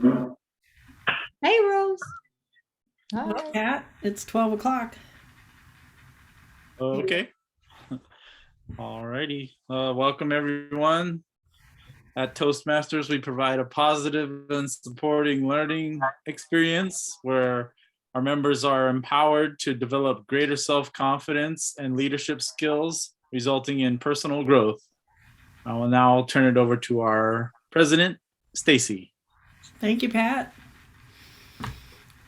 Hey, Rose. Well, Hi. Pat, it's 12 o'clock. Okay. Alrighty. Welcome everyone. At Toastmasters, we provide a positive and supporting learning experience where our members are empowered to develop greater self-confidence and leadership skills, resulting in personal growth. I will now turn it over to our president, Stacy. Thank you, Pat.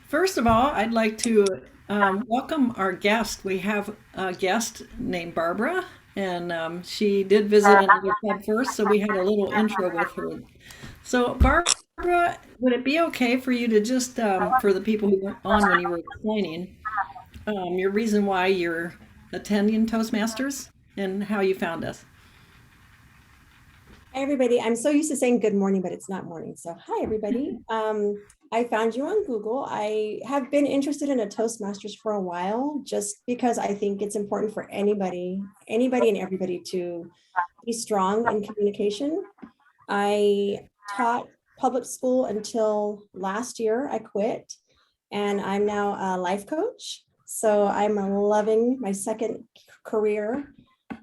First of all, I'd like to welcome our guest. We have a guest named Barbara, and she did visit another club first, so we had a little intro with her. So, Barbara, would it be okay for you to just, for the people who weren't on when you were explaining, your reason why you're attending Toastmasters and how you found us? Hi, everybody. I'm so used to saying good morning, but it's not morning. So hi, everybody. I found you on Google. I have been interested in a Toastmasters for a while, just because I think it's important for anybody and everybody to be strong in communication. I taught public school until last year. I quit, and I'm now a life coach. So I'm loving my second career.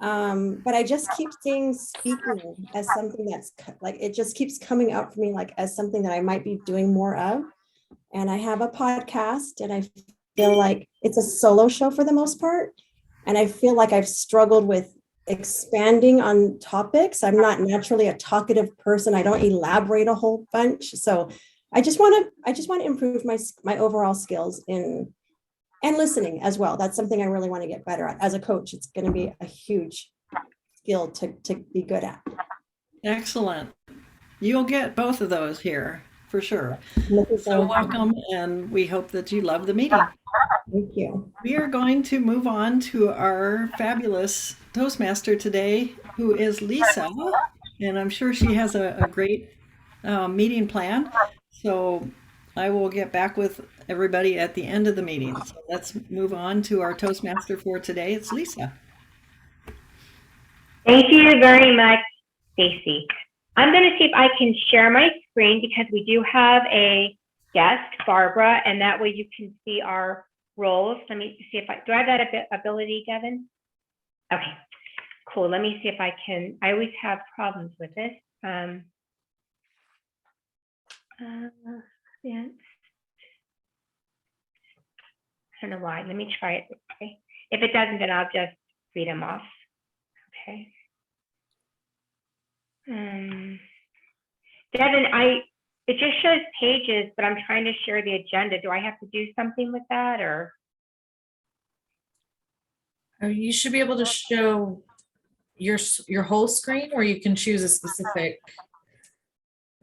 But I just keep seeing speaking as something that's like, it just keeps coming up for me, like as something that I might be doing more of. And I have a podcast, and I feel like it's a solo show for the most part. And I feel like I've struggled with expanding on topics. I'm not naturally a talkative person. I don't elaborate a whole bunch. So I just want to improve my overall skills in and listening as well. That's something I really want to get better at. As a coach, it's going to be a huge skill to be good at. Excellent. You'll get both of those here for sure. Looking So, forward to it. welcome, and we hope that you love the meeting. Thank you. We are going to move on to our fabulous Toastmaster today, who is Lisa, and I'm sure she has a great meeting plan. So, I will get back with everybody at the end of the meeting. So, let's move on to our Toastmaster for today. It's Lisa. Thank you very much, Stacy. I'm going to see if I can share my screen because we do have a guest, Barbara, and that way you can see our roles. Let me see if do I have that ability, Devin? Okay, cool. Let me see if I can. I always have problems with this. Yeah. I don't know why. Let me try it. Okay. If it doesn't, then I'll just read them off. Okay. Devin, it just shows pages, but I'm trying to share the agenda. Do I have to do something with that, or? You should be able to show your whole screen, or you can choose a specific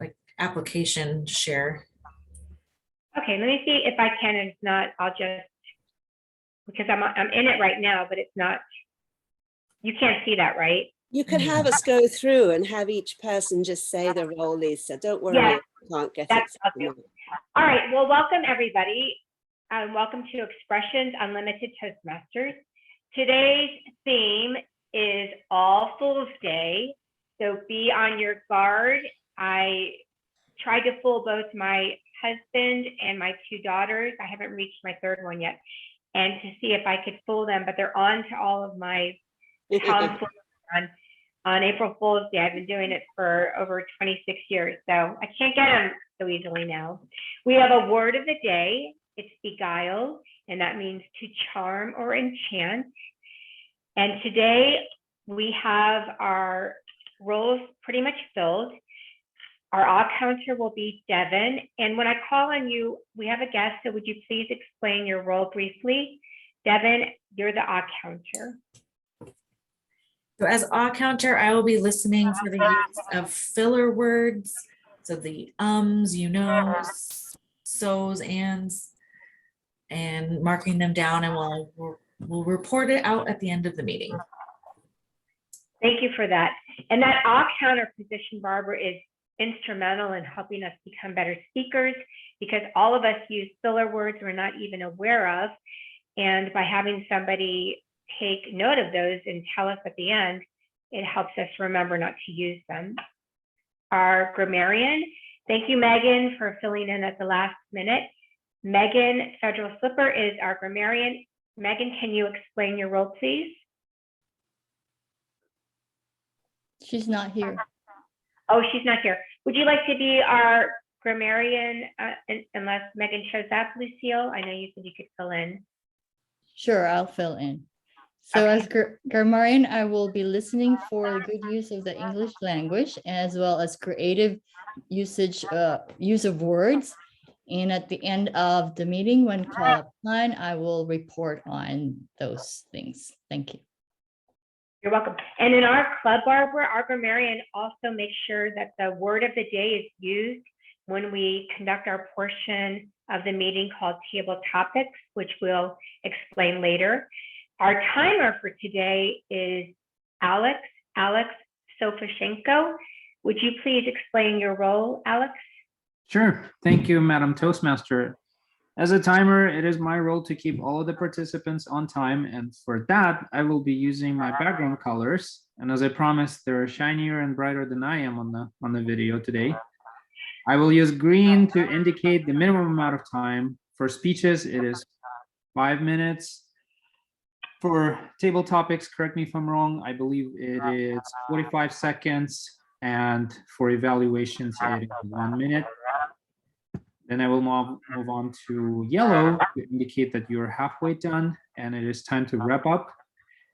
like application to share. Okay, let me see if I can. And if not, I'll just, because I'm in it right now, but it's not. You can't see that, right? You can have us go through and have each person just say the role, Lisa. Don't worry, Yeah, I can't get that's it. what I'll do. All right, well, welcome everybody. Welcome to Expressions Unlimited Toastmasters. Today's theme is All Fools Day, so be on your guard. I tried to fool both my husband and my two daughters. I haven't reached my third one yet, and to see if I could fool them, but they're on to all of my tomfoolery on April Fool's Day. I've been doing it for over 26 years, so I can't get them so easily now. We have a word of the day. It's beguile, and that means to charm or enchant. And today we have our roles pretty much filled. Our odd counter will be Devin. And when I call on you, we have a guest, so would you please explain your role briefly? Devin, you're the odd counter. So as odd counter, I will be listening for the use of filler words. So the ums, you knows, so's, ands, and marking them down, and we'll report it out at the end of the meeting. Thank you for that. And that odd counter position, Barbara, is instrumental in helping us become better speakers, because all of us use filler words we're not even aware of. And by having somebody take note of those and tell us at the end, it helps us remember not to use them. Our grammarian Thank you, Megan, for filling in at the last minute. Megan Federal Slipper is our grammarian. Megan, can you explain your role, please? She's not here. Oh, she's not here. Would you like to be our grammarian unless Megan shows up, Lucille? I know you said you could fill in. Sure, I'll fill in. So as grammarian, I will be listening for the good use of the English language as well as creative use of words. And at the end of the meeting, when called upon, I will report on those things. Thank you. You're welcome. And in our club, Barbara, our grammarian also makes sure that the word of the day is used when we conduct our portion of the meeting called Table Topics, which we'll explain later. Our timer for today is Alex Sofashenko. Would you please explain your role, Alex? Sure. Thank you, Madam Toastmaster. As a timer, it is my role to keep all of the participants on time, and for that, I will be using my background colors. And as I promised, they're shinier and brighter than I am on the video today. I will use green to indicate the minimum amount of time. For speeches, it is 5 minutes. For table topics, correct me if I'm wrong, I believe it is 45 seconds. And for evaluations, it is 1 minute. Then I will move on to yellow to indicate that you're halfway done and it is time to wrap up.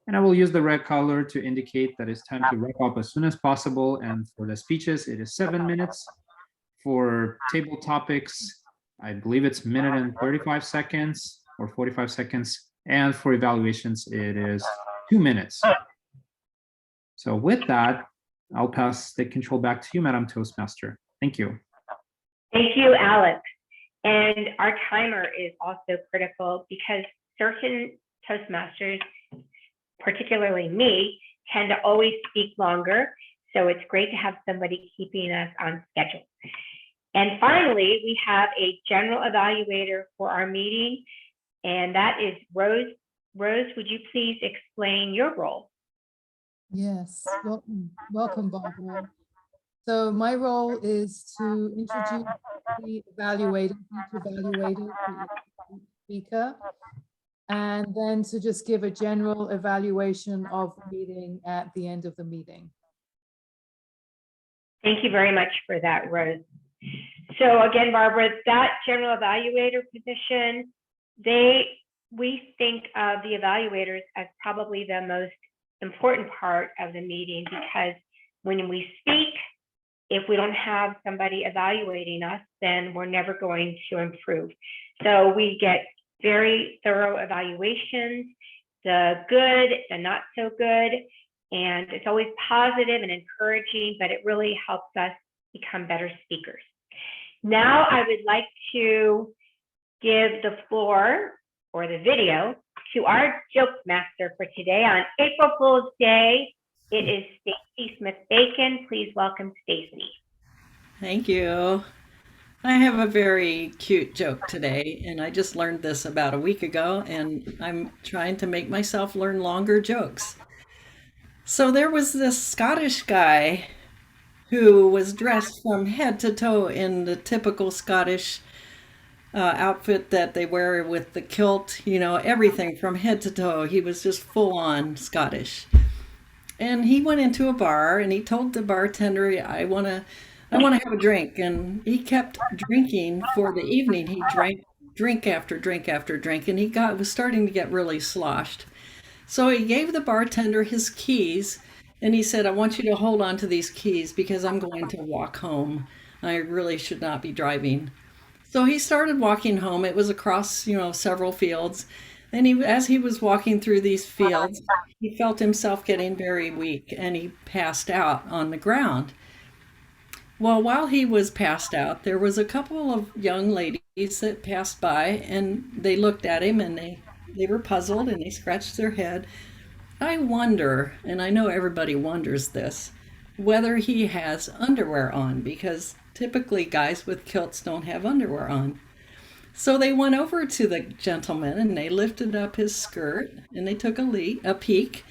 And I will use the red color to indicate that it's time to wrap up as soon as possible. And for the speeches, it is 7 minutes. For table topics, I believe it's 1 minute and 35 seconds or 45 seconds. And for evaluations, it is 2 minutes. So with that, I'll pass the control back to you, Madam Toastmaster. Thank you. Thank you, Alex. And our timer is also critical because certain Toastmasters, particularly me, tend to always speak longer. So it's great to have somebody keeping us on schedule. And finally, we have a general evaluator for our meeting, and that is Rose. Rose, would you please explain your role? Yes, welcome, Barbara. So my role is to introduce the evaluator, the speaker, and then to just give a general evaluation of the meeting at the end of the meeting. Thank you very much for that, Rose. So again, Barbara, that general evaluator position, we think of the evaluators as probably the most important part of the meeting, because when we speak, if we don't have somebody evaluating us, then we're never going to improve. So we get very thorough evaluations, the good, the not so good, and it's always positive and encouraging, but it really helps us become better speakers. Now I would like to give the floor or the video to our joke master for today on April Fool's Day. It is Stacy Smith-Bacon. Please welcome Stacy. Thank you. I have a very cute joke today, and I just learned this about a week ago, and I'm trying to make myself learn longer jokes. So there was this Scottish guy who was dressed from head to toe in the typical Scottish outfit that they wear with the kilt, you know, everything from head to toe. He was just full on Scottish. And he went into a bar and he told the bartender, I want to have a drink. And he kept drinking for the evening. He drank drink after drink after drink, and he was starting to get really sloshed. So he gave the bartender his keys and he said, I want you to hold on to these keys because I'm going to walk home. I really should not be driving. So he started walking home. It was across, several fields. And as he was walking through these fields, he felt himself getting very weak and he passed out on the ground. Well, while he was passed out, there was a couple of young ladies that passed by and they looked at him and they were puzzled and they scratched their head. I wonder, and I know everybody wonders this, whether he has underwear on, because typically guys with kilts don't have underwear on. So they went over to the gentleman and they lifted up his skirt and they took a peek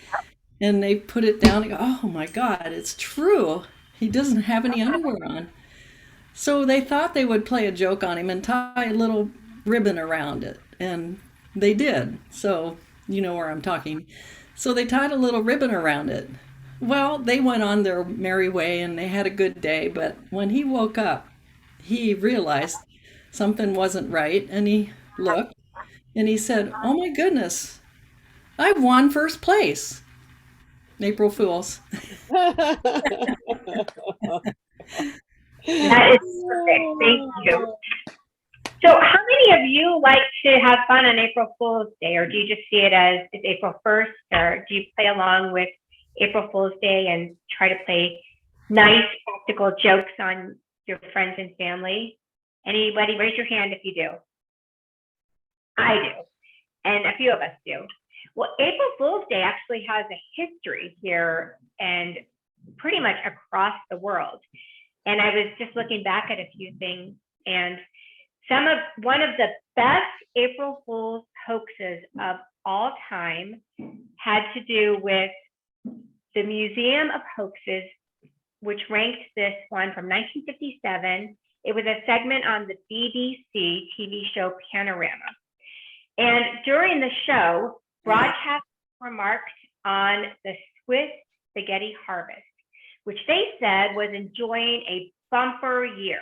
and they put it down and go, oh my God, it's true. He doesn't have any underwear on. So they thought they would play a joke on him and tie a little ribbon around it. And they did. So you know where I'm talking. So they tied a little ribbon around it. Well, they went on their merry way and they had a good day. But when he woke up, he realized something wasn't right. And he looked and he said, "Oh my goodness, I won first place." April Fools. That is perfect. Thank you. So how many of you like to have fun on April Fool's Day, or do you just see it as it's April 1st, or do you play along with April Fool's Day and try to play nice practical jokes on your friends and family? Anybody, raise your hand if you do. I do, and a few of us do. Well, April Fool's Day actually has a history here and pretty much across the world. And I was just looking back at a few things, and one of the best April Fool's hoaxes of all time had to do with the Museum of Hoaxes, which ranked this one from 1957. It was a segment on the BBC TV show Panorama. And during the show, broadcasters remarked on the Swiss spaghetti harvest, which they said was enjoying a bumper year.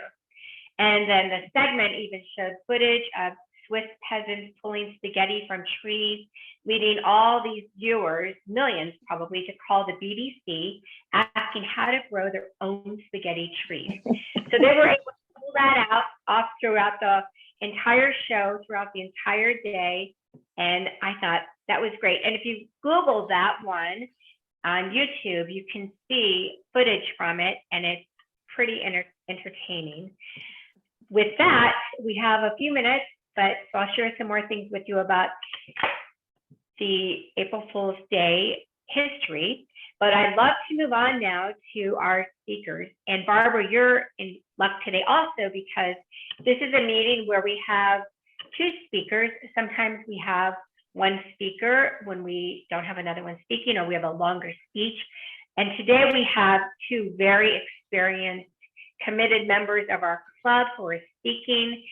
And then the segment even showed footage of Swiss peasants pulling spaghetti from trees, leading all these viewers, millions probably, to call the BBC, asking how to grow their own spaghetti trees. So they were able to pull that out off throughout the entire show, throughout the entire day. And I thought that was great. And if you Google that one on YouTube, you can see footage from it, and it's pretty entertaining. With that, we have a few minutes, but I'll share some more things with you about the April Fool's Day history. But I'd love to move on now to our speakers. And Barbara, you're in luck today also, because this is a meeting where we have two speakers. Sometimes we have one speaker when we don't have another one speaking, or we have a longer speech. And today we have two very experienced, committed members of our club who are speaking.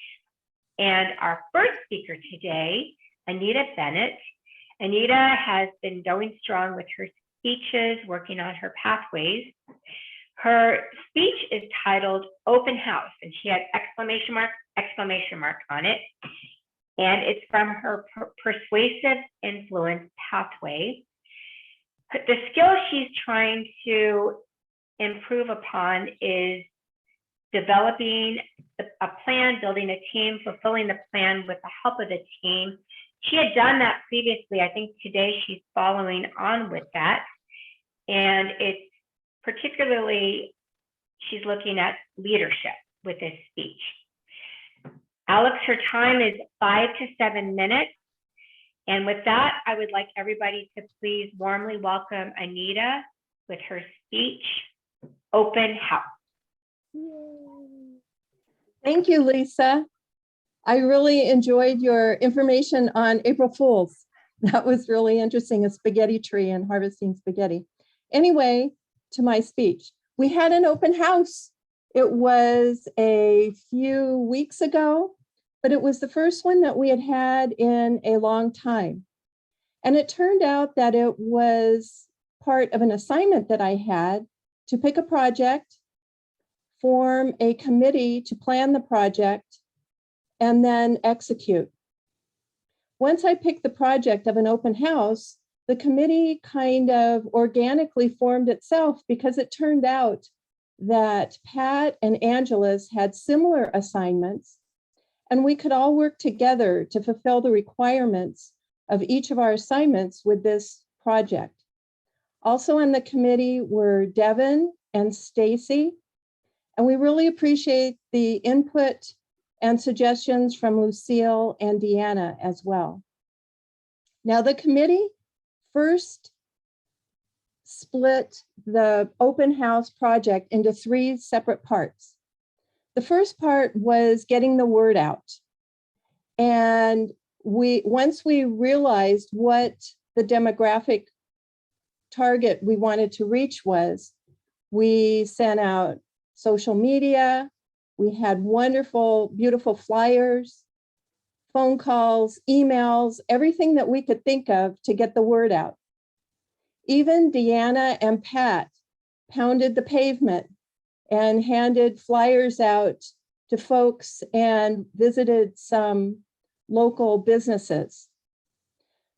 And our first speaker today, Anita Bennett. Anita has been going strong with her speeches, working on her pathways. Her speech is titled Open House, and she has exclamation mark on it. And it's from her persuasive influence pathway. The skill she's trying to improve upon is developing a plan, building a team, fulfilling the plan with the help of the team. She had done that previously. I think today she's following on with that. And it's particularly, she's looking at leadership with this speech. Alex, her time is 5 to 7 minutes. And with that, I would like everybody to please warmly welcome Anita with her speech, Open House. Thank you, Lisa. I really enjoyed your information on April Fools. That was really interesting, a spaghetti tree and harvesting spaghetti. Anyway, to my speech. We had an open house. It was a few weeks ago, but it was the first one that we had had in a long time. And it turned out that it was part of an assignment that I had to pick a project, form a committee to plan the project, and then execute. Once I picked the project of an open house, the committee kind of organically formed itself, because it turned out that Pat and Angela's had similar assignments, and we could all work together to fulfill the requirements of each of our assignments with this project. Also on the committee were Devin and Stacy, and we really appreciate the input and suggestions from Lucille and Deanna as well. Now, the committee first split the open house project into 3 separate parts. The first part was getting the word out. And once we realized what the demographic target we wanted to reach was, we sent out social media, We had wonderful, beautiful flyers, phone calls, emails, everything that we could think of to get the word out. Even Deanna and Pat pounded the pavement and handed flyers out to folks and visited some local businesses.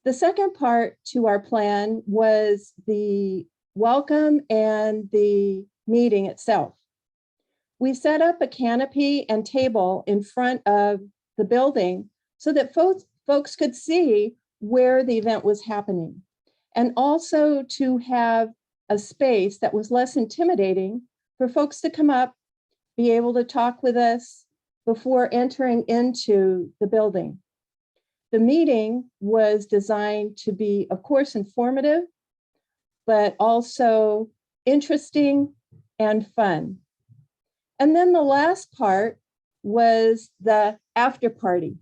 The second part to our plan was the welcome and the meeting itself. We set up a canopy and table in front of the building so that folks could see where the event was happening, and also to have a space that was less intimidating for folks to come up, be able to talk with us before entering into the building. The meeting was designed to be, of course, informative, but also interesting and fun. And then the last part was the after party.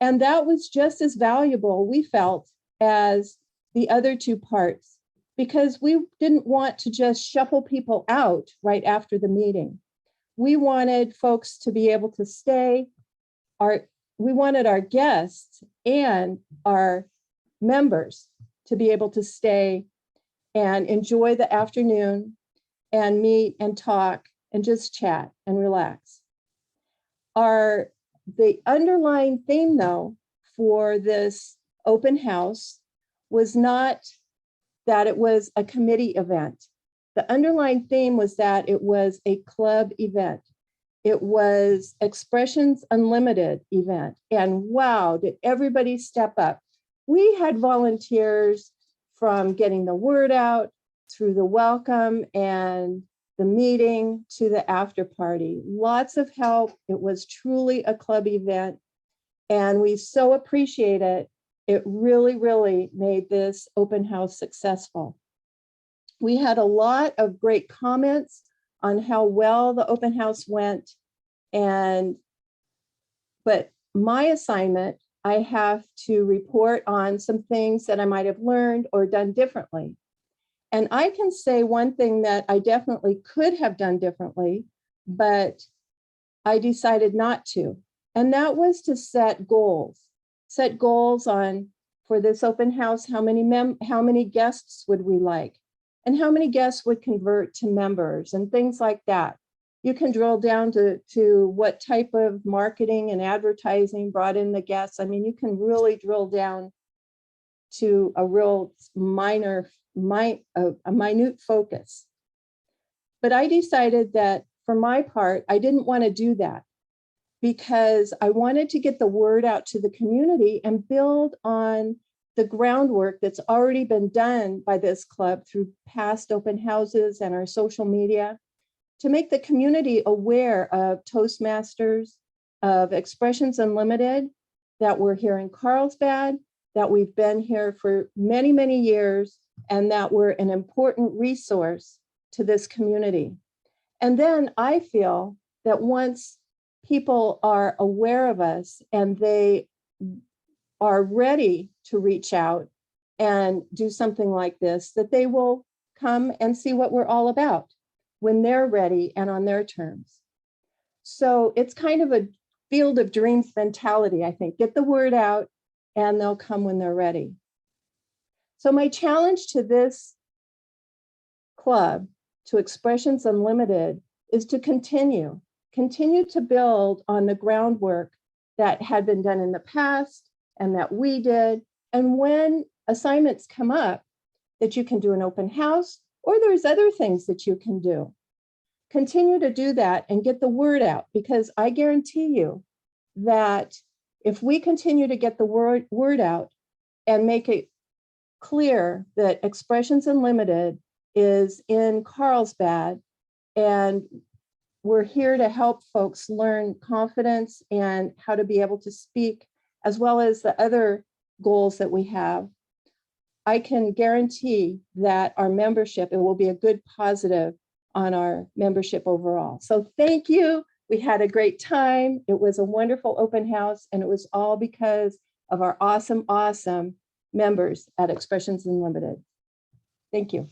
And that was just as valuable, we felt, as the other two parts, because we didn't want to just shuffle people out right after the meeting. We wanted folks to be able to stay. We wanted our guests and our members to be able to stay and enjoy the afternoon and meet and talk and just chat and relax. The underlying theme, though, for this open house was not that it was a committee event. The underlying theme was that it was a club event. It was Expressions Unlimited event. And wow, did everybody step up. We had volunteers from getting the word out through the welcome and the meeting to the after party. Lots of help. It was truly a club event, and we so appreciate it. It really, really made this open house successful. We had a lot of great comments on how well the open house went. But my assignment, I have to report on some things that I might have learned or done differently. And I can say one thing that I definitely could have done differently, but I decided not to. And that was to set goals on, for this open house, how many guests would we like? And how many guests would convert to members and things like that. You can drill down to what type of marketing and advertising brought in the guests. I mean, you can really drill down to a real minute focus. But I decided that for my part, I didn't want to do that because I wanted to get the word out to the community and build on the groundwork that's already been done by this club through past open houses and our social media to make the community aware of Toastmasters, of Expressions Unlimited, that we're here in Carlsbad, that we've been here for many, many years, and that we're an important resource to this community. And then I feel that once people are aware of us and they are ready to reach out and do something like this, that they will come and see what we're all about when they're ready and on their terms. So it's kind of a field of dreams mentality, I think. Get the word out and they'll come when they're ready. So my challenge to this club, to Expressions Unlimited, is to continue to build on the groundwork that had been done in the past and that we did. And when assignments come up that you can do an open house, or there's other things that you can do, continue to do that and get the word out, because I guarantee you that if we continue to get the word out and make it clear that Expressions Unlimited is in Carlsbad and we're here to help folks learn confidence and how to be able to speak, as well as the other goals that we have, I can guarantee that our membership, it will be a good positive on our membership overall. So thank you. We had a great time. It was a wonderful open house, and it was all because of our awesome, awesome members at Expressions Unlimited. Thank you.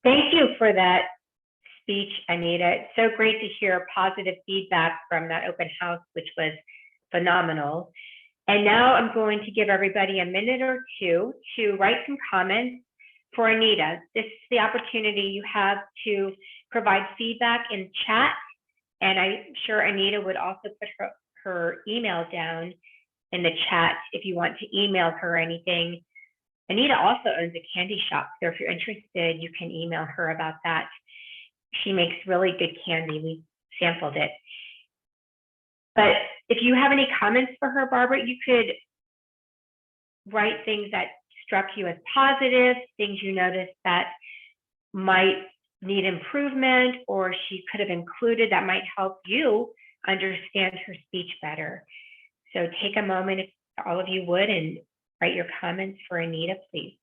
Thank you for that speech, Anita. It's so great to hear positive feedback from that open house, which was phenomenal. And now I'm going to give everybody a minute or two to write some comments for Anita. This is the opportunity you have to provide feedback in chat. And I'm sure Anita would also put her email down in the chat if you want to email her anything. Anita also owns a candy shop, so if you're interested, you can email her about that. She makes really good candy. We sampled it. But if you have any comments for her, Barbara, you could write things that struck you as positive, things you noticed that might need improvement, or she could have included that might help you understand her speech better. So take a moment, if all of you would, and write your comments for Anita, please.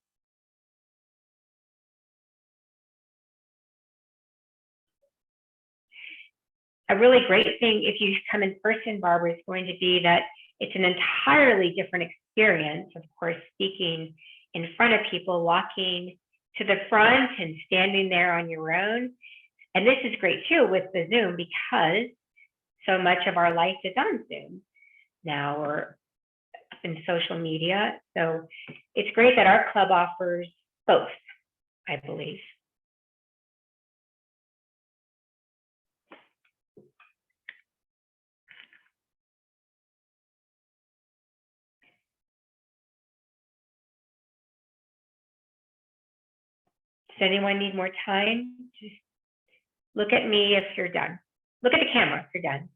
A really great thing if you come in person, Barbara, is going to be that it's an entirely different experience, of course, speaking in front of people, walking to the front and standing there on your own. And this is great too with the Zoom, because so much of our life is on Zoom now or in social media. So it's great that our club offers both, I believe. Does anyone need more time? Just look at me if you're done. Look at the camera if you're done.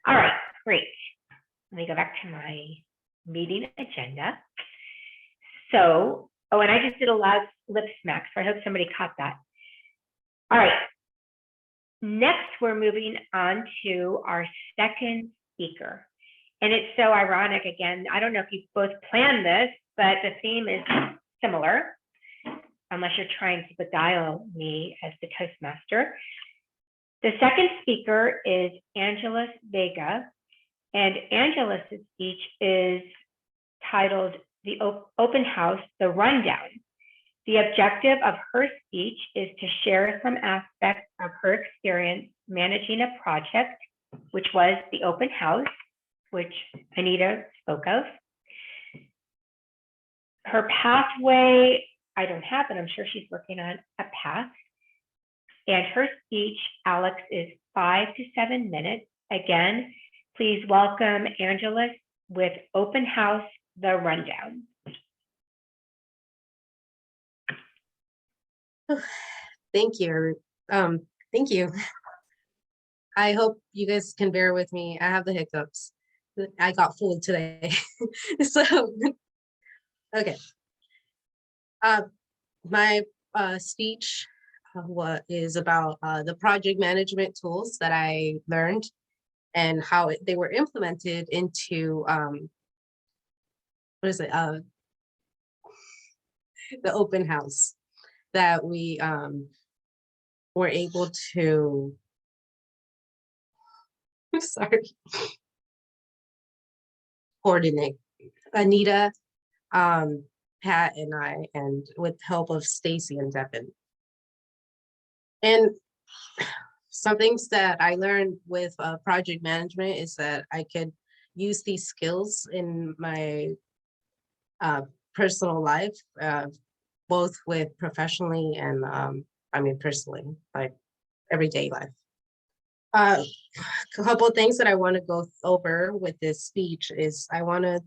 All right, great. Let me go back to my meeting agenda. So, oh, and I just did a loud lip smack, so I hope somebody caught that. All right. Next, we're moving on to our second speaker. And it's so ironic, again, I don't know if you both planned this, but the theme is similar, unless you're trying to beguile me as the Toastmaster. The second speaker is Angeles Vega, and Angeles' speech is titled The Open House, The Rundown. The objective of her speech is to share some aspects of her experience managing a project, which was the open house, which Anita spoke of. Her pathway, I don't have it, I'm sure she's working on a path. And her speech, Alex, is 5 to 7 minutes. Again, please welcome Angeles with Open House, The Rundown. Thank you. Thank you. I hope you guys can bear with me. I have the hiccups. I got fooled today. So, okay. My speech is about the project management tools that I learned and how they were implemented into, the open house that we were able to, I'm sorry, coordinate. Anita, Pat, and I, and with help of Stacy and Devin. And some things that I learned with project management is that I could use these skills in my personal life, both with professionally and personally, like everyday life. A couple of things that I want to go over with this speech is I want to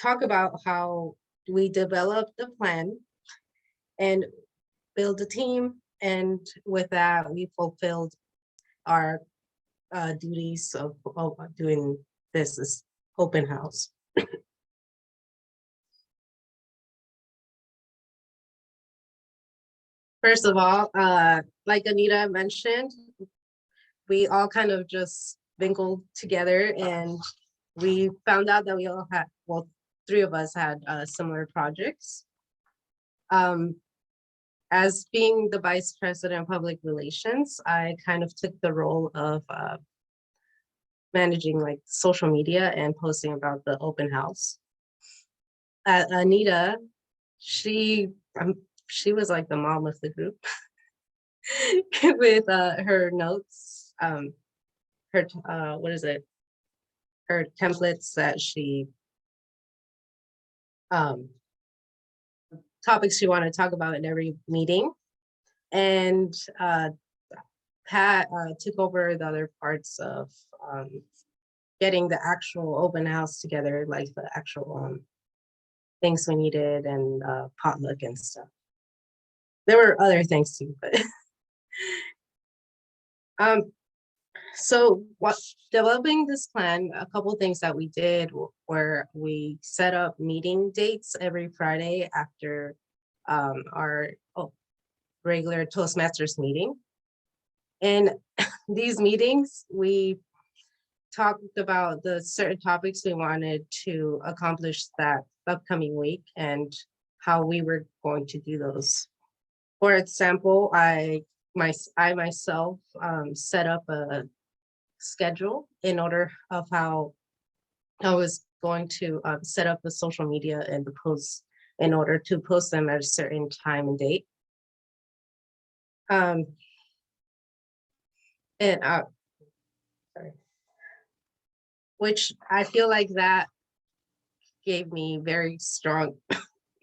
talk about how we developed the plan and build a team, and with that we fulfilled our duties of doing this open house. First of all, like Anita mentioned, we all kind of just mingled together, and we found out that we all had, well, 3 of us had similar projects. As being the Vice President of Public Relations, I kind of took the role of managing like social media and posting about the open house. Anita, she was like the mom of the group. with her notes, her what is it? Her templates that she topics she wanted to talk about in every meeting, and Pat took over the other parts of getting the actual open house together, like the actual things we needed and potluck and stuff. There were other things too, but so what developing this plan, a couple things that we did were we set up meeting dates every Friday after our regular Toastmasters meeting. And these meetings, we talked about the certain topics we wanted to accomplish that upcoming week and how we were going to do those. For example, I myself set up a schedule in order of how I was going to set up the social media and the posts in order to post them at a certain time and date. And sorry, which I feel like that gave me very strong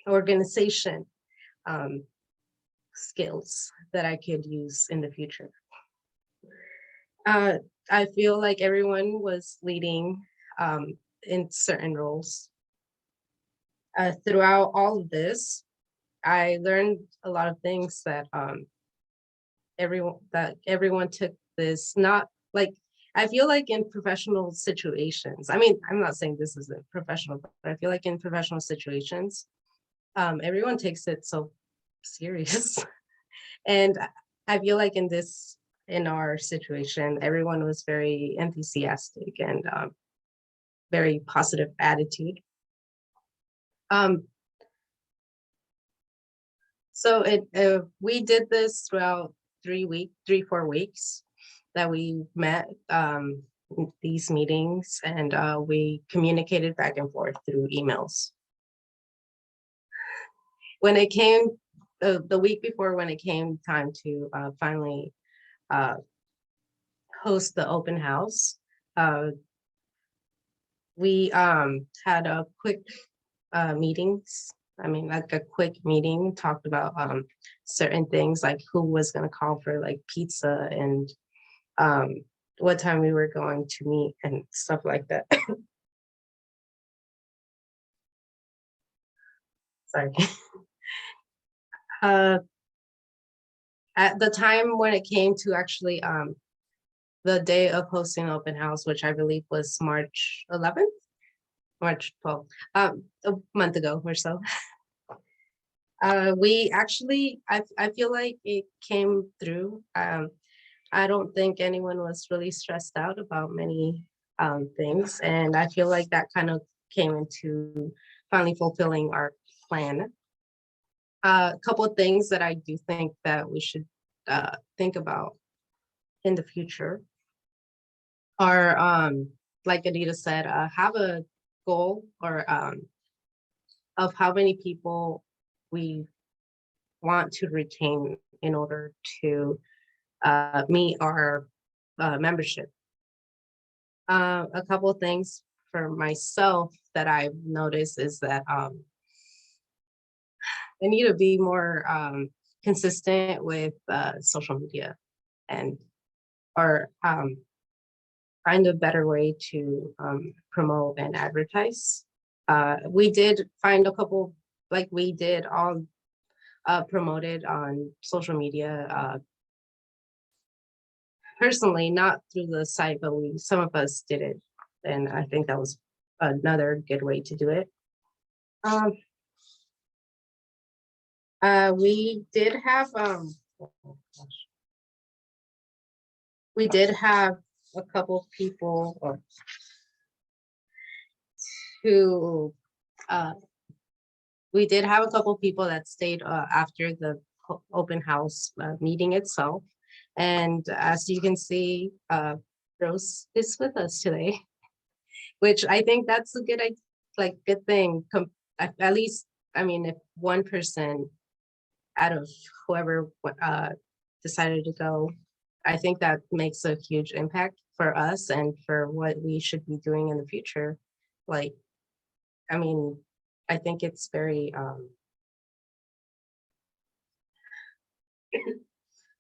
organization skills that I could use in the future. I feel like everyone was leading in certain roles. Throughout all of this, I learned a lot of things that everyone took this, not like, I feel like in professional situations, I mean, I'm not saying this is a professional, but I feel like in professional situations, everyone takes it so serious. And I feel like in our situation, everyone was very enthusiastic and very positive attitude. So we did this throughout 4 weeks that we met these meetings, and we communicated back and forth through emails. When it came, the week before, when it came time to finally host the open house, we had a quick meetings. I mean, like a quick meeting, talked about certain things, like who was going to call for like pizza and what time we were going to meet and stuff like that. Sorry. At the time when it came to actually the day of hosting open house, which I believe was March 11th, March 12th, a month ago or so. We actually, I feel like it came through. I don't think anyone was really stressed out about many things. And I feel like that kind of came into finally fulfilling our plan. A couple of things that I do think that we should think about in the future are, like Anita said, have a goal or of how many people we want to retain in order to meet our membership. A couple of things for myself that I've noticed is that I need to be more consistent with social media and or find a better way to promote and advertise. We did find a couple, like we did all promoted on social media personally, not through the site, but some of us did it. And I think that was another good way to do it. We did have a couple people who we did have a couple people that stayed after the open house meeting itself. And as you can see, Rose is with us today, which I think that's a good thing. At least, I mean, if one person out of whoever decided to go. I think that makes a huge impact for us and for what we should be doing in the future. Like, I mean, I think it's very,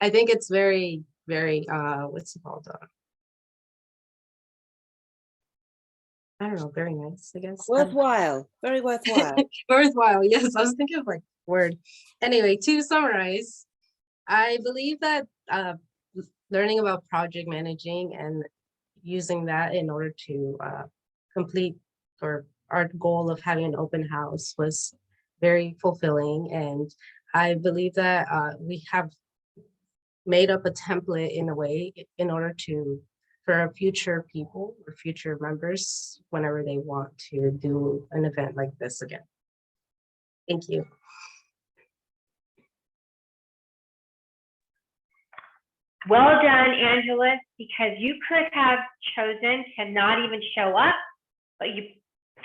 I think it's very, very, what's it called? I don't know, very nice, I guess. Worthwhile, very worthwhile. Worthwhile, yes. I was thinking of like word. Anyway, to summarize, I believe that learning about project managing and using that in order to complete or our goal of having an open house was very fulfilling. And I believe that we have made up a template in a way in order to for our future people or future members whenever they want to do an event like this again. Thank you. Well done, Angela, because you could have chosen to not even show up, but you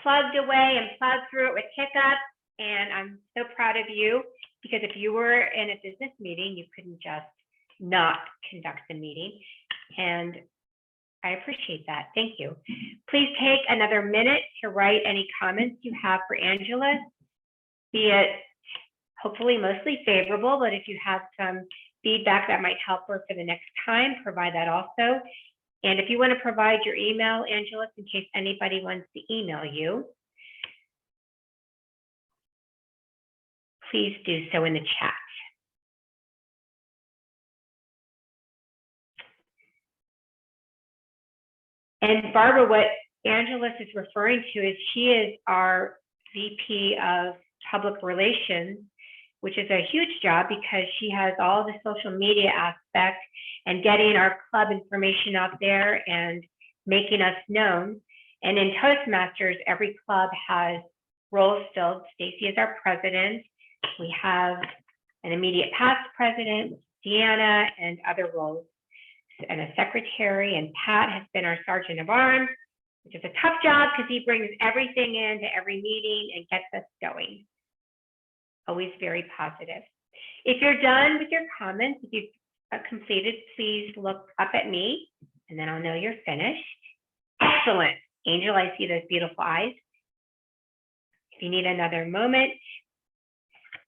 plugged away and plowed through it with hiccups. And I'm so proud of you, because if you were in a business meeting, you couldn't just not conduct the meeting. And I appreciate that. Thank you. Please take another minute to write any comments you have for Angela, be it hopefully mostly favorable, but if you have some feedback that might help her for the next time, provide that also. And if you want to provide your email, Angela, in case anybody wants to email you, please do so in the chat. And Barbara, what Angela is referring to is she is our VP of Public Relations, which is a huge job because she has all the social media aspect and getting our club information out there and making us known. And in Toastmasters, every club has roles filled. Stacy is our president. We have an immediate past president, Deanna, and other roles, and a secretary, and Pat has been our sergeant of arms, which is a tough job because he brings everything into every meeting and gets us going. Always very positive. If you're done with your comments, if you've completed, please look up at me and then I'll know you're finished. Excellent. Angel, I see those beautiful eyes. If you need another moment,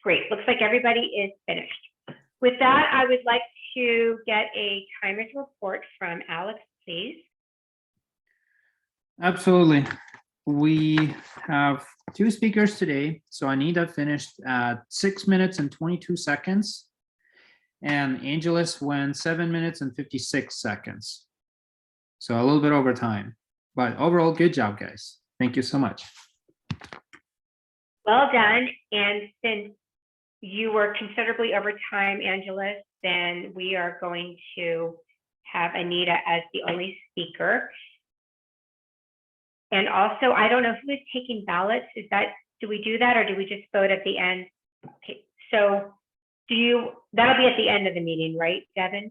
great. Looks like everybody is finished. With that, I would like to get a timer's report from Alex, please. Absolutely. We have 2 speakers today. So Anita finished at 6 minutes and 22 seconds. And Angelus went 7 minutes and 56 seconds. So a little bit over time. But overall, good job, guys. Thank you so much. Well done. And since you were considerably over time, Angelus, then we are going to have Anita as the only speaker. And also, I don't know who is taking ballots. Do we do that or do we just vote at the end? Okay, so that'll be at the end of the meeting, right, Devin?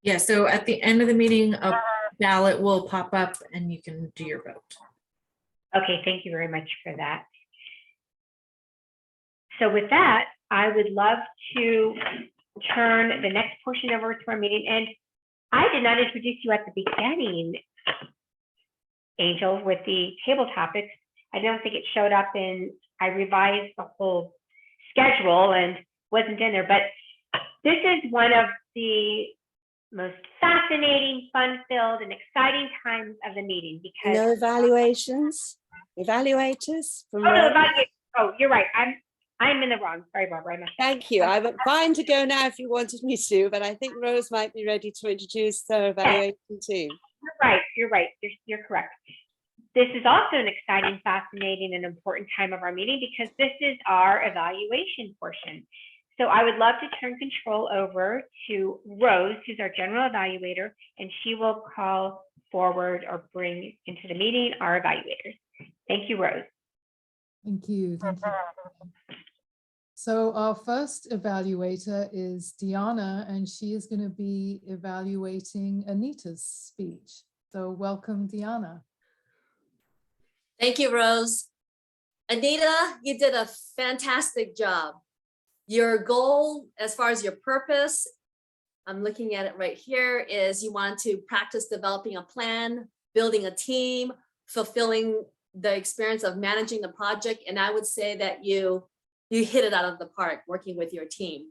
Yeah, so at the end of the meeting, a ballot will pop up and you can do your vote. Okay, thank you very much for that. So with that, I would love to turn the next portion over to our meeting. And I did not introduce you at the beginning, Angel, with the table topics. I don't think it showed up I revised the whole schedule and wasn't in there, but this is one of the most fascinating, fun-filled, and exciting times of the meeting because— No evaluations, evaluators from— Oh, you're right. I'm in the wrong. Sorry, Barbara. Thank you. I'm fine to go now if you wanted me to, but I think Rose might be ready to introduce her evaluation too. You're right. You're correct. This is also an exciting, fascinating, and important time of our meeting because this is our evaluation portion. So I would love to turn control over to Rose, who's our general evaluator, and she will call forward or bring into the meeting our evaluators. Thank you, Rose. Thank you. Thank you. So our first evaluator is Deanna, and she is going to be evaluating Anita's speech. So welcome, Deanna. Thank you, Rose. Anita, you did a fantastic job. Your goal, as far as your purpose, I'm looking at it right here, is you want to practice developing a plan, building a team, fulfilling the experience of managing the project. And I would say that you hit it out of the park working with your team.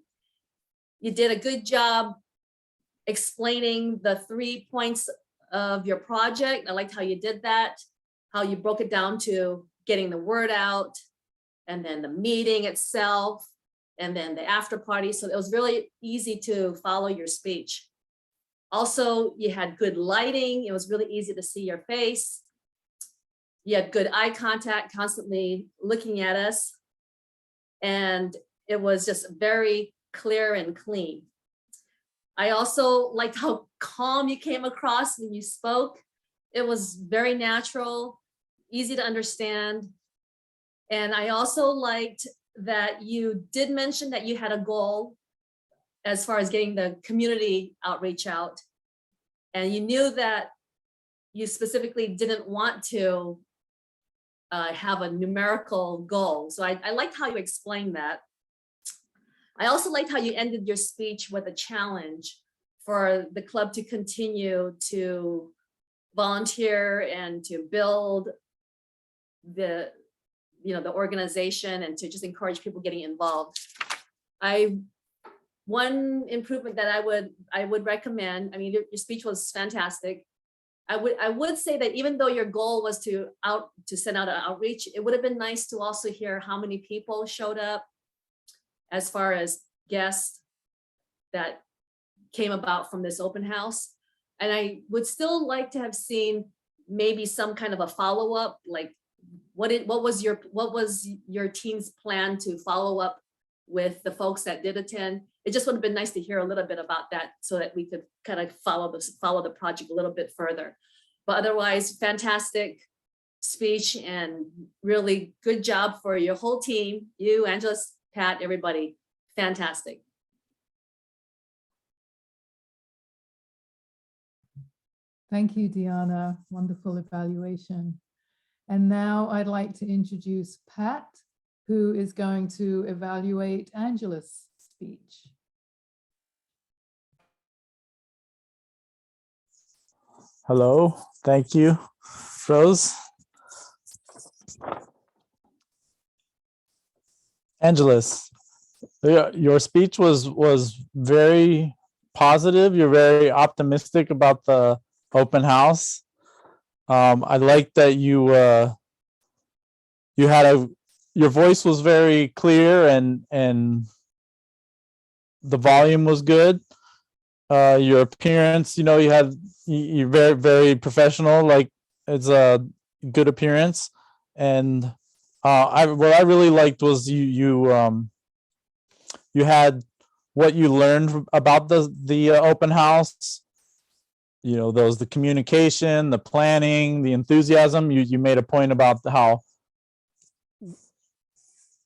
You did a good job explaining the 3 points of your project. I liked how you did that, how you broke it down to getting the word out, and then the meeting itself, and then the after party. So it was really easy to follow your speech. Also, you had good lighting. It was really easy to see your face. You had good eye contact, constantly looking at us. And it was just very clear and clean. I also liked how calm you came across when you spoke. It was very natural, easy to understand. And I also liked that you did mention that you had a goal as far as getting the community outreach out. And you knew that you specifically didn't want to have a numerical goal. So I liked how you explained that. I also liked how you ended your speech with a challenge for the club to continue to volunteer and to build the organization and to just encourage people getting involved. One improvement that I would recommend, I mean, your speech was fantastic. I would say that even though your goal was to send out an outreach, it would have been nice to also hear how many people showed up as far as guests that came about from this open house. And I would still like to have seen maybe some kind of a follow-up, like what was your team's plan to follow up with the folks that did attend? It just would have been nice to hear a little bit about that so that we could kind of follow the project a little bit further. But otherwise, fantastic speech and really good job for your whole team. You, Angela, Pat, everybody, fantastic. Thank you, Deanna. Wonderful evaluation. And now I'd like to introduce Pat, who is going to evaluate Angela's speech. Hello, thank you, Rose. Angeles, your speech was very positive. You're very optimistic about the open house. I like that you had your voice was very clear and the volume was good. Your appearance, you're very, very professional. Like, it's a good appearance. And what I really liked was you had what you learned about the open house. The communication, the planning, the enthusiasm. You made a point about how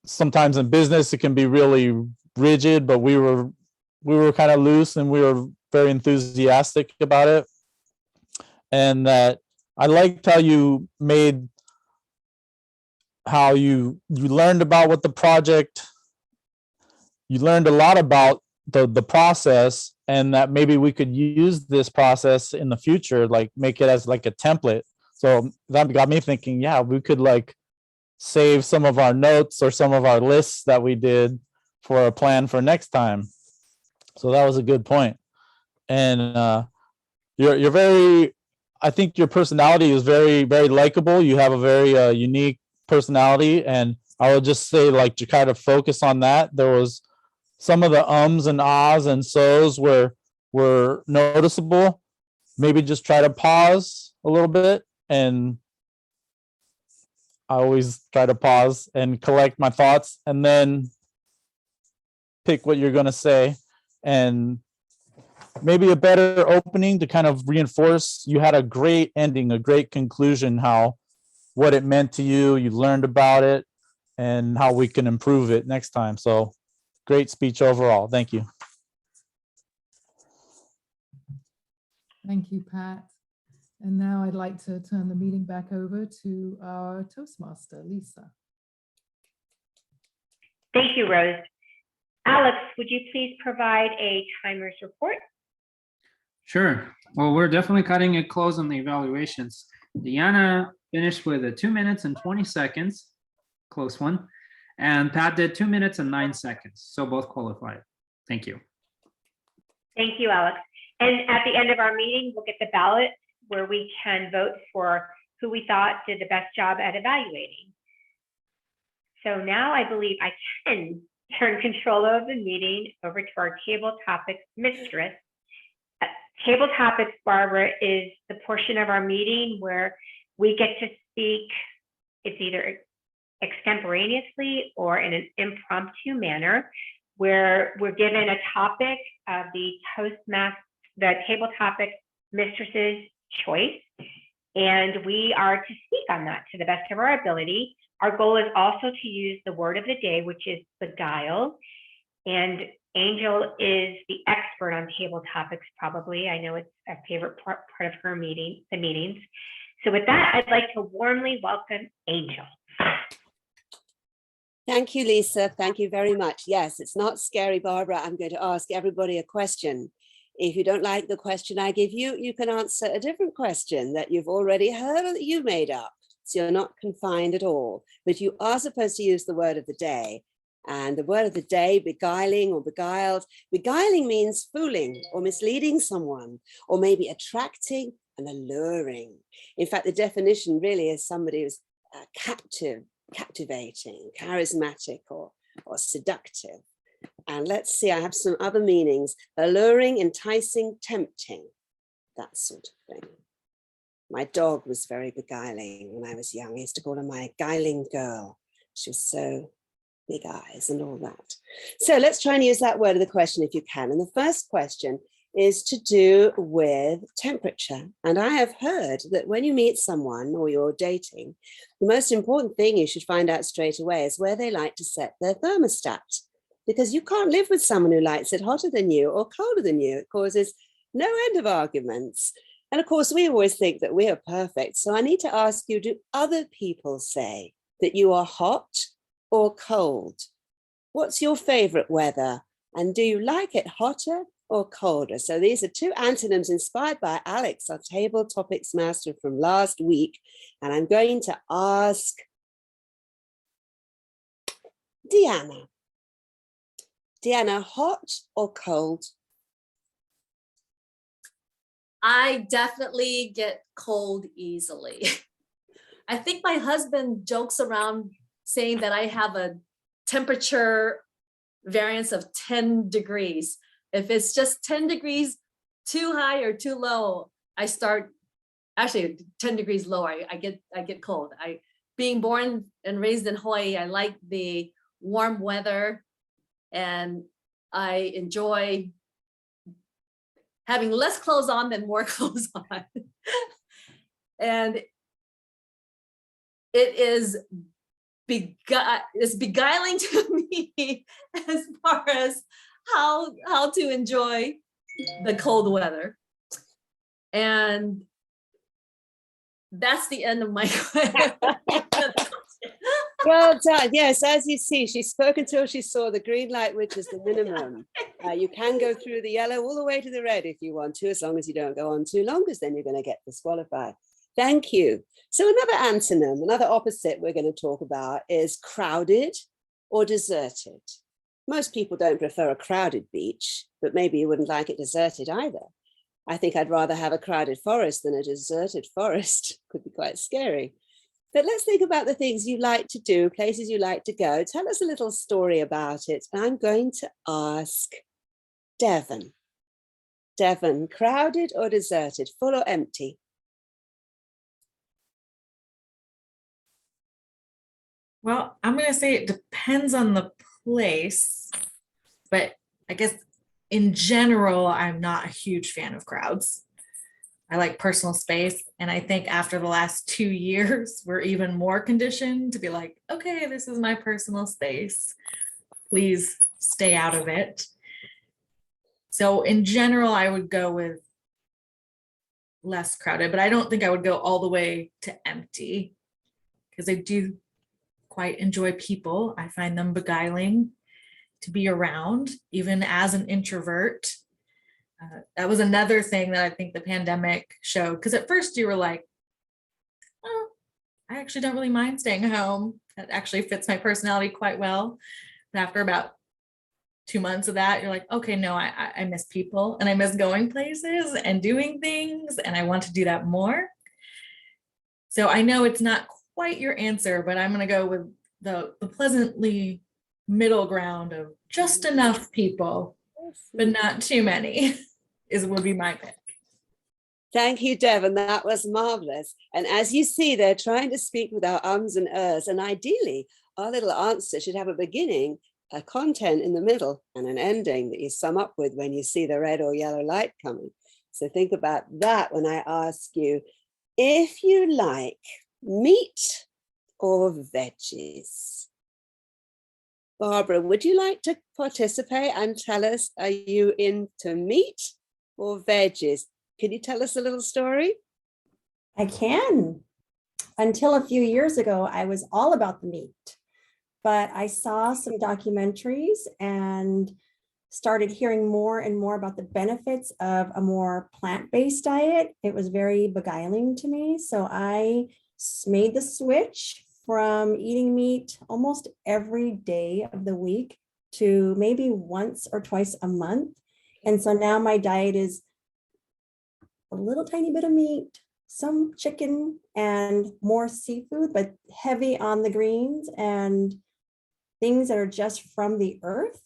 sometimes in business it can be really rigid, but we were kind of loose and we were very enthusiastic about it. And that I liked how you learned about what the project, you learned a lot about the process, and that maybe we could use this process in the future, like make it as like a template. So that got me thinking, yeah, we could like save some of our notes or some of our lists that we did for a plan for next time. So that was a good point. And you're very, I think your personality is very, very likable. You have a very unique personality, and I would just say, like, to kind of focus on that. There was some of the ums and ahs and so's were noticeable. Maybe just try to pause a little bit, and I always try to pause and collect my thoughts and then pick what you're going to say. And maybe a better opening to kind of reinforce. You had a great ending, a great conclusion, what it meant to you. You learned about it and how we can improve it next time. So great speech overall. Thank you. Thank you, Pat. And now I'd like to turn the meeting back over to our Toastmaster, Lisa. Thank you, Rose. Alex, would you please provide a timer's report? Sure. Well, we're definitely cutting it close on the evaluations. Deanna finished with a 2 minutes and 20 seconds, close one. And Pat did 2 minutes and 9 seconds. So both qualified. Thank you. Thank you, Alex. And at the end of our meeting, we'll get the ballot where we can vote for who we thought did the best job at evaluating. So now I believe I can turn control of the meeting over to our table topics mistress. Table topics, Barbara, is the portion of our meeting where we get to speak. It's either extemporaneously or in an impromptu manner, where we're given a topic of the table topic mistress's choice, and we are to speak on that to the best of our ability. Our goal is also to use the word of the day, which is beguile, and Angel is the expert on table topics, probably. I know it's a favorite part of her the meetings. So with that, I'd like to warmly welcome Angel. Thank you, Lisa. Thank you very much. Yes, it's not scary, Barbara. I'm going to ask everybody a question. If you don't like the question I give you, you can answer a different question that you've already heard or that you made up. So you're not confined at all, but you are supposed to use the word of the day. And the word of the day, beguiling or beguiled. Beguiling means fooling or misleading someone, or maybe attracting and alluring. In fact, the definition really is somebody who's captivating, charismatic, or seductive. And let's see, I have some other meanings: alluring, enticing, tempting, that sort of thing. My dog was very beguiling when I was young. I used to call her my beguiling girl. She was so big eyes and all that. So let's try and use that word of the question if you can. And the first question is to do with temperature. And I have heard that when you meet someone or you're dating, the most important thing you should find out straight away is where they like to set their thermostat. Because you can't live with someone who likes it hotter than you or colder than you. It causes no end of arguments. And of course, we always think that we are perfect. So I need to ask you, do other people say that you are hot or cold? What's your favorite weather? And do you like it hotter or colder? So these are two antonyms inspired by Alex, our table topics master from last week. And I'm going to ask Deanna. Deanna, hot or cold? I definitely get cold easily. I think my husband jokes around saying that I have a temperature variance of 10 degrees. If it's just 10 degrees too high or too low, I start, actually 10 degrees lower, I get cold. Being born and raised in Hawaii, I like the warm weather, and I enjoy having less clothes on than more clothes on. And it is beguiling to me as far as how to enjoy the cold weather. And that's the end of my question. Well done. Yes, as you see, she spoke until she saw the green light, which is the minimum. You can go through the yellow all the way to the red if you want to, as long as you don't go on too long, because then you're going to get disqualified. Thank you. So another antonym, another opposite we're going to talk about is crowded or deserted. Most people don't prefer a crowded beach, but maybe you wouldn't like it deserted either. I think I'd rather have a crowded forest than a deserted forest. Could be quite scary. But let's think about the things you like to do, places you like to go. Tell us a little story about it. I'm going to ask Devon. Devon, crowded or deserted, full or empty? Well, I'm going to say it depends on the place, but I guess in general, I'm not a huge fan of crowds. I like personal space. And I think after the last 2 years, we're even more conditioned to be like, okay, this is my personal space. Please stay out of it. So in general, I would go with less crowded, but I don't think I would go all the way to empty, because I do quite enjoy people. I find them beguiling to be around, even as an introvert. That was another thing that I think the pandemic showed, because at first you were like, oh, I actually don't really mind staying home. That actually fits my personality quite well. And after about 2 months of that, you're like, okay, no, I miss people and I miss going places and doing things, and I want to do that more. So I know it's not quite your answer, but I'm going to go with the pleasantly middle ground of just enough people, but not too many would be my pick. Thank you, Devon. That was marvelous. And as you see, they're trying to speak with our ums and ers. And ideally, our little answer should have a beginning, a content in the middle, and an ending that you sum up with when you see the red or yellow light coming. So think about that when I ask you, if you like meat or veggies. Barbara, would you like to participate and tell us, are you into meat or veggies? Can you tell us a little story? I can. Until a few years ago, I was all about the meat, but I saw some documentaries and started hearing more and more about the benefits of a more plant-based diet. It was very beguiling to me. So I made the switch from eating meat almost every day of the week to maybe once or twice a month. And so now my diet is a little tiny bit of meat, some chicken, and more seafood, but heavy on the greens and things that are just from the earth.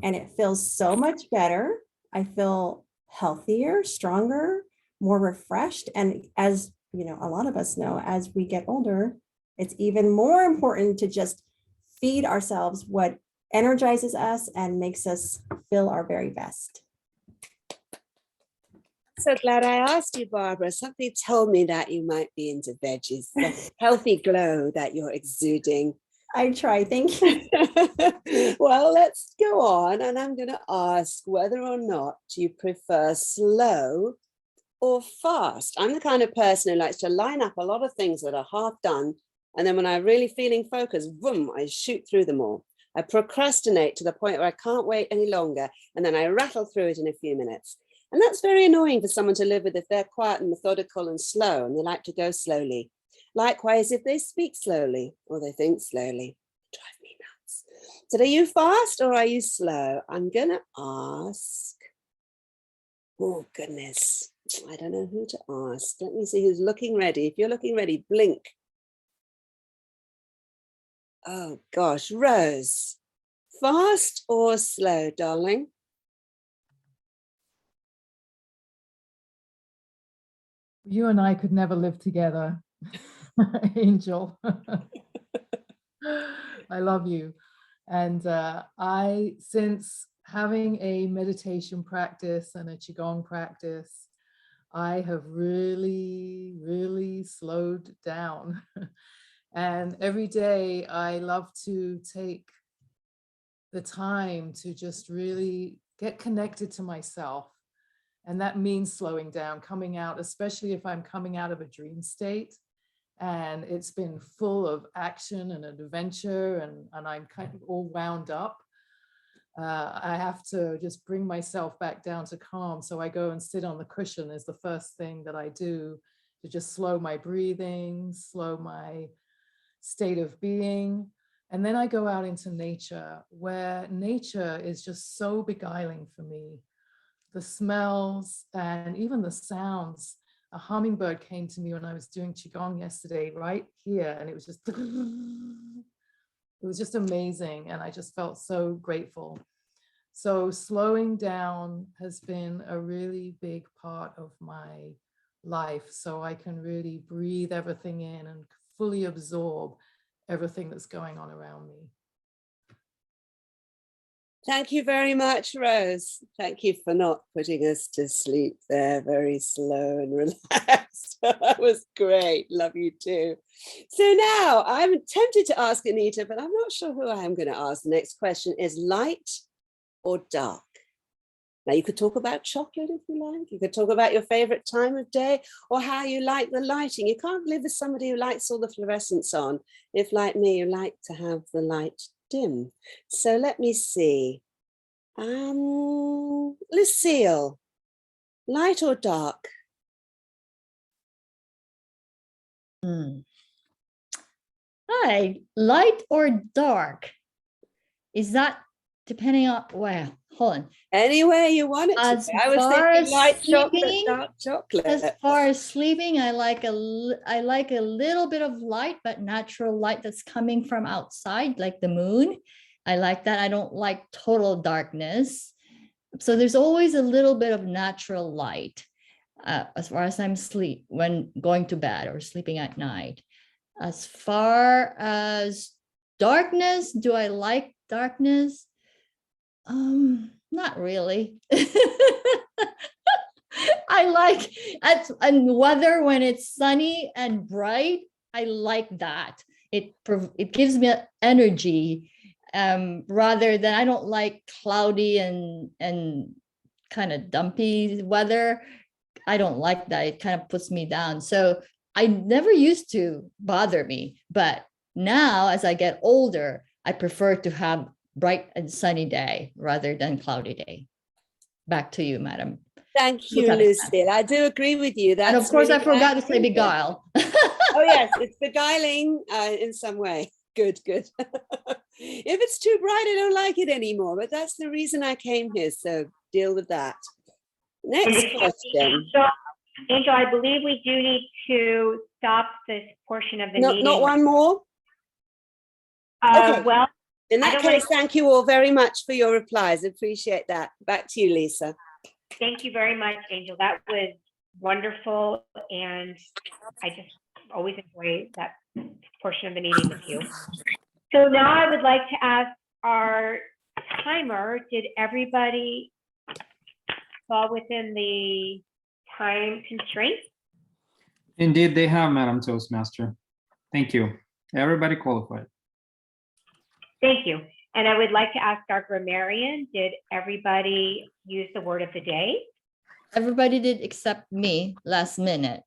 And it feels so much better. I feel healthier, stronger, more refreshed. And as you know, a lot of us know, as we get older, it's even more important to just feed ourselves what energizes us and makes us feel our very best. So glad I asked you, Barbara. Something told me that you might be into veggies, the healthy glow that you're exuding. I try, thank you. Well, let's go on. And I'm going to ask whether or not you prefer slow or fast. I'm the kind of person who likes to line up a lot of things that are half done. And then when I'm really feeling focused, boom, I shoot through them all. I procrastinate to the point where I can't wait any longer. And then I rattle through it in a few minutes. And that's very annoying for someone to live with if they're quiet and methodical and slow and they like to go slowly. Likewise, if they speak slowly or they think slowly, drive me nuts. So are you fast or are you slow? I'm going to ask, oh goodness, I don't know who to ask. Let me see who's looking ready. If you're looking ready, blink. Oh gosh, Rose, fast or slow, darling? You and I could never live together, Angel. I love you. And since having a meditation practice and a Qigong practice, I have really, really slowed down. And every day I love to take the time to just really get connected to myself. And that means slowing down, coming out, especially if I'm coming out of a dream state and it's been full of action and adventure and I'm kind of all wound up. I have to just bring myself back down to calm. So I go and sit on the cushion is the first thing that I do to just slow my breathing, slow my state of being. And then I go out into nature, where nature is just so beguiling for me. The smells and even the sounds. A hummingbird came to me when I was doing Qigong yesterday, right here, and it was just amazing. And I just felt so grateful. So slowing down has been a really big part of my life. So I can really breathe everything in and fully absorb everything that's going on around me. Thank you very much, Rose. Thank you for not putting us to sleep there. Very slow and relaxed. That was great. Love you too. So now I'm tempted to ask Anita, but I'm not sure who I am going to ask. The next question is light or dark? Now you could talk about chocolate if you like. You could talk about your favorite time of day or how you like the lighting. You can't live with somebody who likes all the fluorescence on if, like me, you like to have the light dim. So let me see. Lucille, Light or dark? Hi, light or dark? Is that depending on, well, hold on. Anywhere you want it to As be. I was far thinking as light chocolate, sleeping, dark chocolate. As far as sleeping, I like a little bit of light, but natural light that's coming from outside, like the moon. I like that. I don't like total darkness. So there's always a little bit of natural light as far as I'm when going to bed or sleeping at night. As far as darkness, do I like darkness? Not really. I like and weather when it's sunny and bright. I like that. It gives me energy rather than I don't like cloudy and kind of dumpy weather. I don't like that. It kind of puts me down. So I never used to bother me, but now as I get older, I prefer to have bright and sunny day rather than cloudy day. Back to you, madam. Thank you, Lucille. I do agree with you. And of course, really I forgot to say beguile. Oh yes, it's beguiling in some way. Good, good. If it's too bright, I don't like it anymore, but that's the reason I came here, so deal with that. Next question. So, Angel, I believe we do need to stop this portion of the meeting. Not one more? Okay. Well, in that case, thank you all very much for your replies. Appreciate that. Back to you, Lisa. Thank you very much, Angel. That was wonderful, and I just always enjoy that portion of the meeting with you. So now I would like to ask our timer, did everybody fall within the time constraints? Indeed, they have, Madam Toastmaster. Thank you. Everybody qualified. Thank you. And I would like to ask our grammarian, did everybody use the word of the day? Everybody did except me last minute.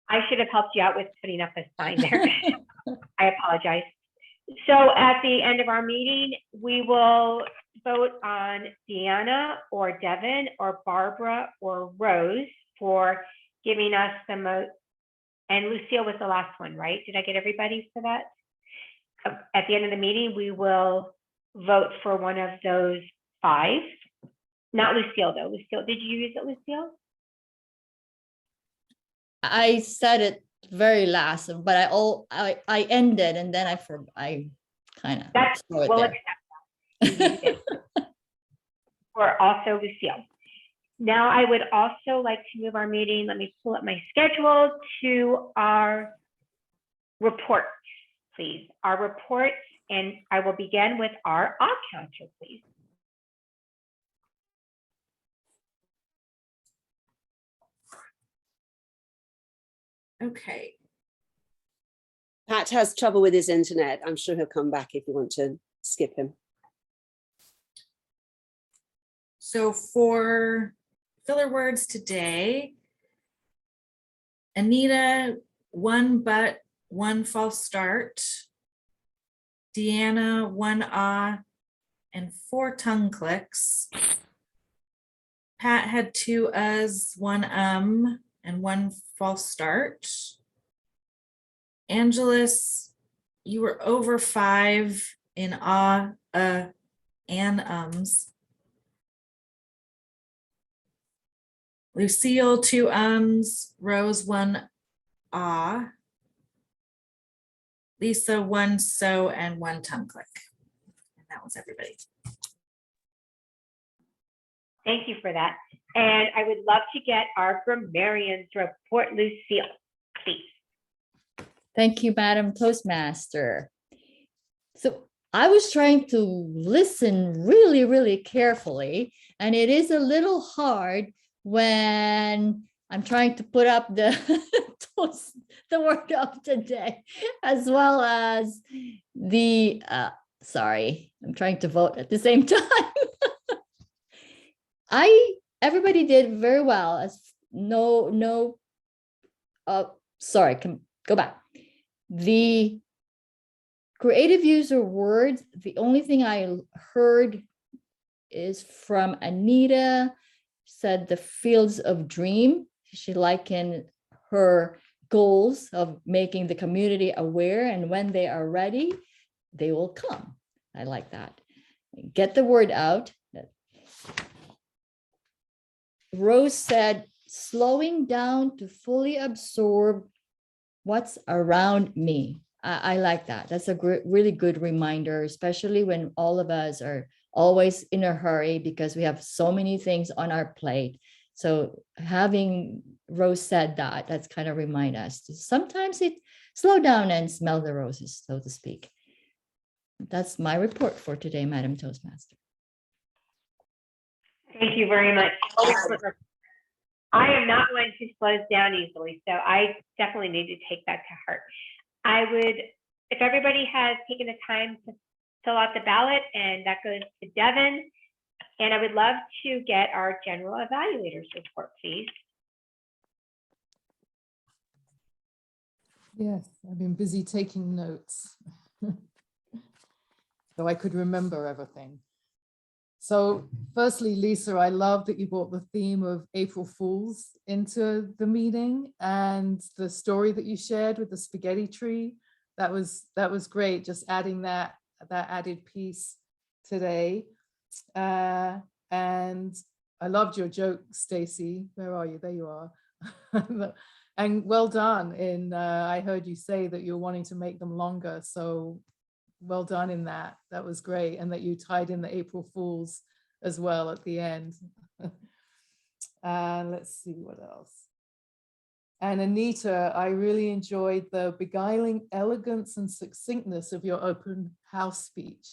I should have helped you out with putting up a sign there. I apologize. So at the end of our meeting, we will vote on Deanna or Devin or Barbara or Rose for giving us the most, and Lucille was the last one, right? Did I get everybody for that? At the end of the meeting, we will vote for one of those 5. Not Lucille though. Lucille, did you use it, Lucille? I said it very last, but I ended and then I kind of That's we'll accept that. We're also Lucille. Now I would also like to move our meeting. Let me pull up my schedule to our reports, please. Our reports, and I will begin with our odd counter, please. Okay. Pat has trouble with his internet. I'm sure he'll come back if you want to skip him. So for filler words today, Anita, 1 but, 1 false start. Deanna, 1 ah, and 4 tongue clicks. Pat had 2 uhs, 1 and 1 false start. Angelus, you were over 5 in ah, and ums. Lucille, 2 ums, Rose, 1 ah. Lisa, 1 so, and 1 tongue click. And that was everybody. Thank you for that. And I would love to get our grammarian's report, Lucille, please. Thank you, Madam Toastmaster. So I was trying to listen really, really carefully, and it is a little hard when I'm trying to put up the word of the day, as well as the, sorry, I'm trying to vote at the same time. Everybody did very well. As sorry, go back. The creative user words, the only thing I heard is from Anita said the fields of dream. She likened her goals of making the community aware, and when they are ready, they will come. I like that. Get the word out. Rose said, slowing down to fully absorb what's around me. I like that. That's a really good reminder, especially when all of us are always in a hurry because we have so many things on our plate. So having Rose said that, that's kind of remind us to sometimes slow down and smell the roses, so to speak. That's my report for today, Madam Toastmaster. Thank you very much. I am not one who slows down easily, so I definitely need to take that to heart. I would, if everybody has taken the time to fill out the ballot, and that goes to Devin, and I would love to get our general evaluators report, please. Yes, I've been busy taking notes. So I could remember everything. So firstly, Lisa, I love that you brought the theme of April Fools into the meeting, and the story that you shared with the spaghetti tree. That was great, just adding that added piece today. And I loved your joke, Stacy. Where are you? There you are. And well done I heard you say that you're wanting to make them longer. So well done in that. That was great. And that you tied in the April Fools as well at the end. And let's see what else. And Anita, I really enjoyed the beguiling elegance and succinctness of your open house speech.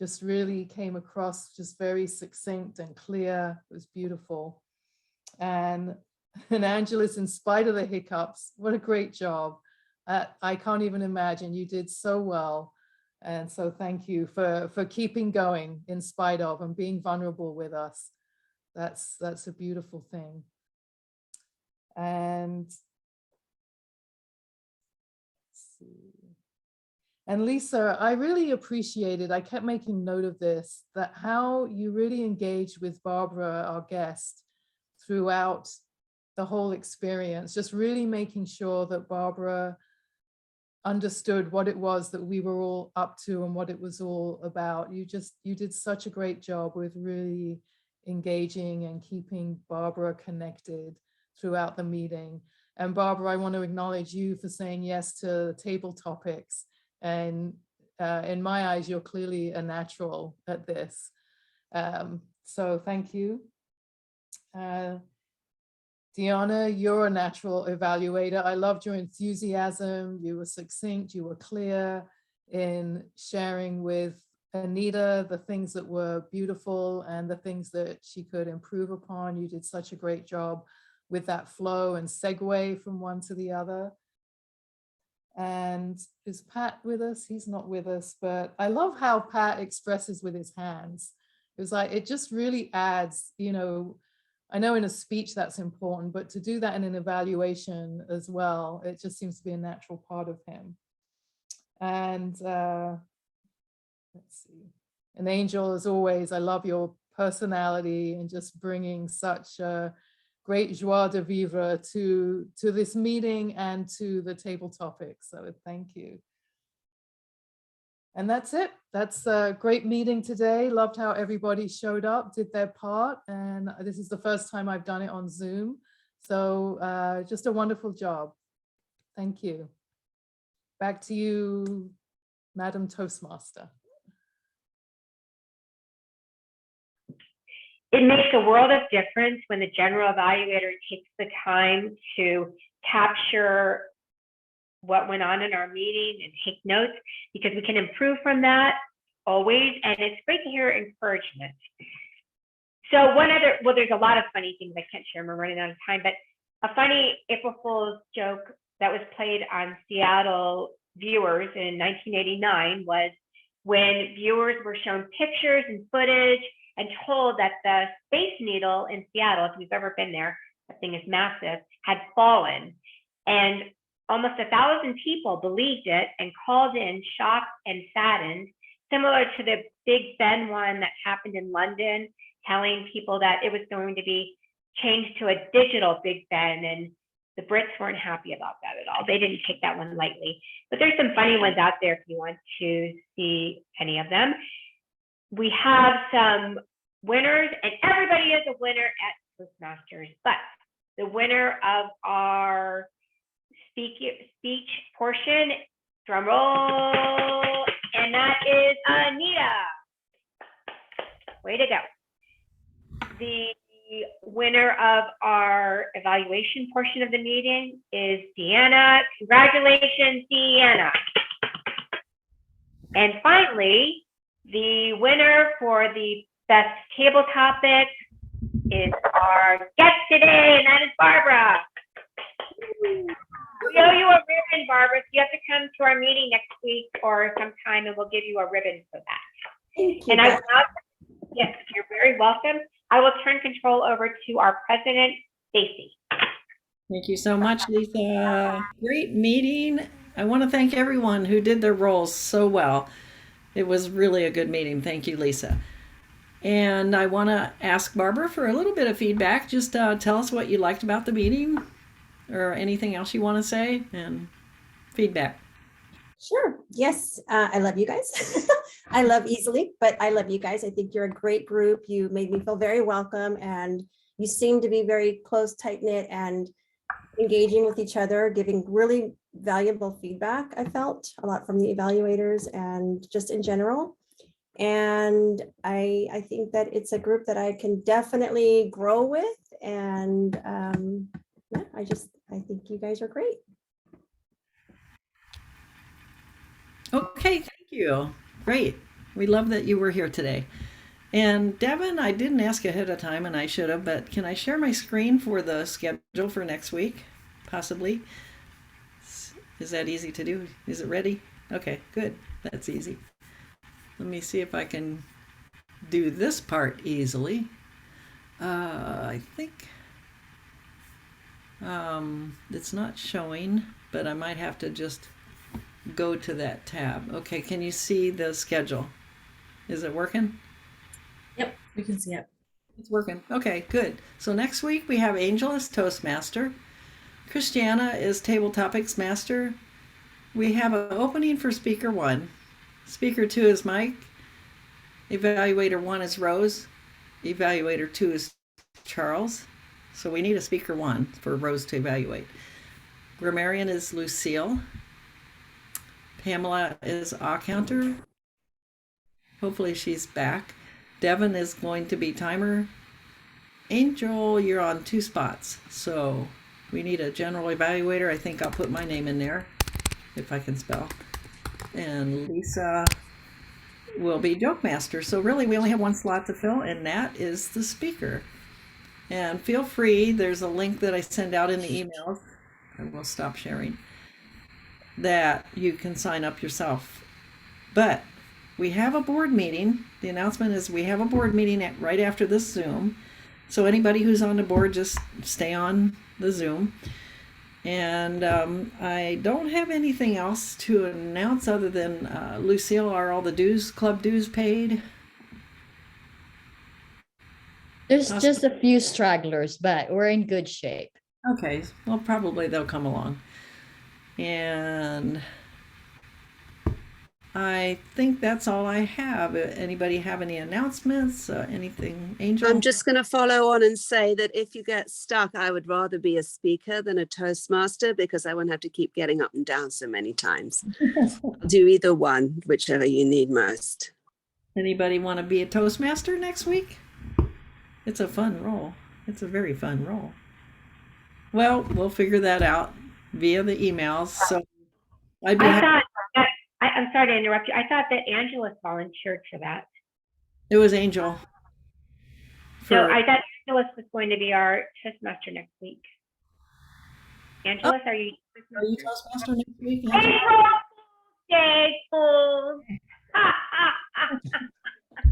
Just really came across just very succinct and clear. It was beautiful. And Angela's, in spite of the hiccups, what a great job. I can't even imagine, you did so well. And so thank you for keeping going in spite of and being vulnerable with us. That's a beautiful thing. And let's see. And Lisa, I really appreciated, I kept making note of this, that how you really engaged with Barbara, our guest, throughout the whole experience, just really making sure that Barbara understood what it was that we were all up to and what it was all about. You did such a great job with really engaging and keeping Barbara connected throughout the meeting. And Barbara, I want to acknowledge you for saying yes to table topics. And in my eyes, you're clearly a natural at this. So thank you. Deanna, you're a natural evaluator. I loved your enthusiasm. You were succinct, you were clear in sharing with Anita the things that were beautiful and the things that she could improve upon. You did such a great job with that flow and segue from one to the other. And is Pat with us? He's not with us, but I love how Pat expresses with his hands. It was like, it just really adds, you know, I know in a speech that's important, but to do that in an evaluation as well, it just seems to be a natural part of him. And let's see. And Angel, as always, I love your personality and just bringing such a great joie de vivre to this meeting and to the table topics. So thank you. And that's it. That's a great meeting today. Loved how everybody showed up, did their part. And this is the first time I've done it on Zoom. So just a wonderful job. Thank you. Back to you, Madam Toastmaster. It makes a world of difference when the general evaluator takes the time to capture what went on in our meeting and take notes, because we can improve from that always. And it's great to hear encouragement. So well, there's a lot of funny things I can't share, we're running out of time, but a funny April Fool's joke that was played on Seattle viewers in 1989 was when viewers were shown pictures and footage and told that the Space Needle in Seattle, if you've ever been there, that thing is massive, had fallen. And almost 1,000 people believed it and called in shocked and saddened, similar to the Big Ben one that happened in London telling people that it was going to be changed to a digital Big Ben, and the Brits weren't happy about that at all. They didn't take that one lightly. But there's some funny ones out there if you want to see any of them. We have some winners, and everybody is a winner at Toastmasters, but the winner of our speech portion, drum roll, and that is Anita. Way to go. The winner of our evaluation portion of the meeting is Deanna. Congratulations, Deanna. And finally, the winner for the best table topic is our guest today, and that is Barbara. We owe you a ribbon, Barbara. So you have to come to our meeting next week or sometime, and we'll give you a ribbon for that. Thank you. And I will now, yes, you're very welcome. I will turn control over to our president, Stacy. Thank you so much, Lisa. Great meeting. I want to thank everyone who did their roles so well. It was really a good meeting. Thank you, Lisa. And I want to ask Barbara for a little bit of feedback. Just tell us what you liked about the meeting or anything else you want to say, and feedback. Sure. Yes. I love you guys. I love easily, but I love you guys. I think you're a great group. You made me feel very welcome, and you seem to be very close, tight knit, and engaging with each other, giving really valuable feedback. I felt a lot from the evaluators and just in general. And I think that it's a group that I can definitely grow with. And yeah, I think you guys are great. Okay, thank you. Great. We love that you were here today. And Devin, I didn't ask ahead of time, and I should have, but can I share my screen for the schedule for next week? Possibly. Is that easy to do? Is it ready? Okay, good. That's easy. Let me see if I can do this part easily. I think it's not showing, but I might have to just go to that tab. Okay, can you see the schedule? Is it working? Yep, we can see it. It's working. Okay, good. So next week we have Angel as Toastmaster. Christiana is Table Topics Master. We have an opening for Speaker 1. Speaker 2 is Mike. Evaluator 1 is Rose. Evaluator 2 is Charles. So we need a Speaker 1 for Rose to evaluate. Grammarian is Lucille. Pamela is Counter. Hopefully she's back. Devin is going to be Timer. Angel, you're on 2 spots. So we need a General Evaluator. I think I'll put my name in there if I can spell. And Lisa will be Joke Master. So really we only have 1 slot to fill, and that is the speaker. And feel free, there's a link that I send out in the emails. I will stop sharing, that you can sign up yourself. But we have a board meeting. The announcement is we have a board meeting right after this Zoom. So anybody who's on the board, just stay on the Zoom. And I don't have anything else to announce other than Lucille, are all the club dues paid? There's just a few stragglers, but we're in good shape. Okay, well, probably they'll come along. And I think that's all I have. Anybody have any announcements? Anything, Angel? I'm just going to follow on and say that if you get stuck, I would rather be a speaker than a Toastmaster, because I won't have to keep getting up and down so many times. I'll do either one, whichever you need most. Anybody want to be a Toastmaster next week? It's a fun role. It's a very fun role. Well, we'll figure that out via the emails. So I'm sorry to interrupt you. I thought that Angela volunteered for that. It was Angel. So I thought Angela was going to be our Toastmaster next week. Angela, are you Toastmaster next week? April Day Fools.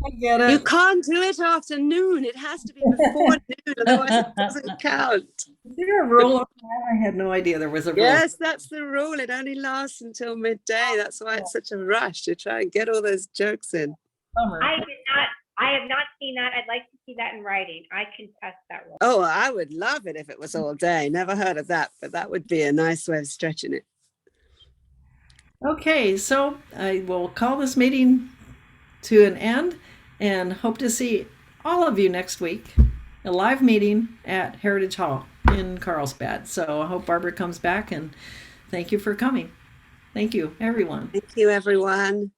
I get it. You can't do it after noon. It has to be before noon, otherwise it doesn't count. Is there a rule on that? I had no idea there was a rule. Yes, that's the rule. It only lasts until midday. That's why it's such a rush to try and get all those jokes in. I did not I have not seen that. I'd like to see that in writing. I contest that rule. Oh, I would love it if it was all day. Never heard of that, but that would be a nice way of stretching it. Okay, so I will call this meeting to an end and hope to see all of you next week. A live meeting at Heritage Hall in Carlsbad. So I hope Barbara comes back, and thank you for coming. Thank you, everyone. Thank you, everyone.